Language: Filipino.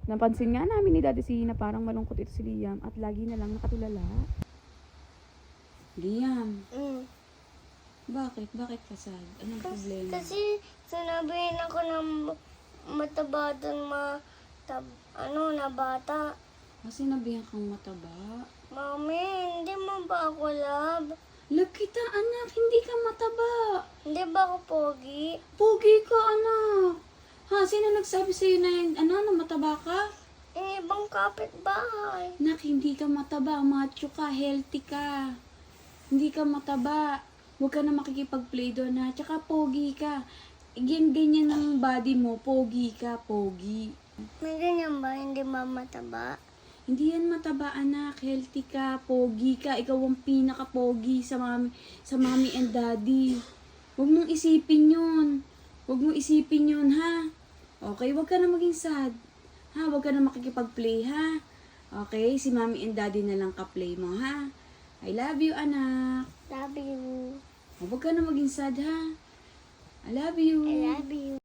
Napansin nga namin ni Daddy C na parang malungkot ito si Liam at lagi na lang nakatulala. Liam, bakit? Bakit ka sad? Anong problema? Kasi sinabihin ako ng mataba dun na bata. Kasi nabihan kang mataba. Mami, hindi mo ba ako love? Love kita, anak. Hindi ka mataba. Hindi ba ako pogi? Pogi ka, anak. Ha, sino nagsabi sa'yo na mataba ka? Ibang kapitbahay. Nak, hindi ka mataba. Macho ka, healthy ka. Hindi ka mataba. Huwag ka na makikipag-play doon, ha. Tsaka pogi ka. Ganyan ang body mo. Pogi ka, pogi. May ganyan ba? Hindi ba mataba? Hindi yan mataba, anak. Healthy ka, pogi ka. Ikaw ang pinaka-pogi sa mommy and daddy. Huwag mong isipin yun. Huwag mong isipin yun, ha? Okay, huwag ka na maging sad. Ha? Huwag ka na makikipag-play, ha? Okay, si mommy and daddy na lang ka-play mo, ha? I love you, anak. Love you. Huwag ka na maging sad, ha? I love you. I love you.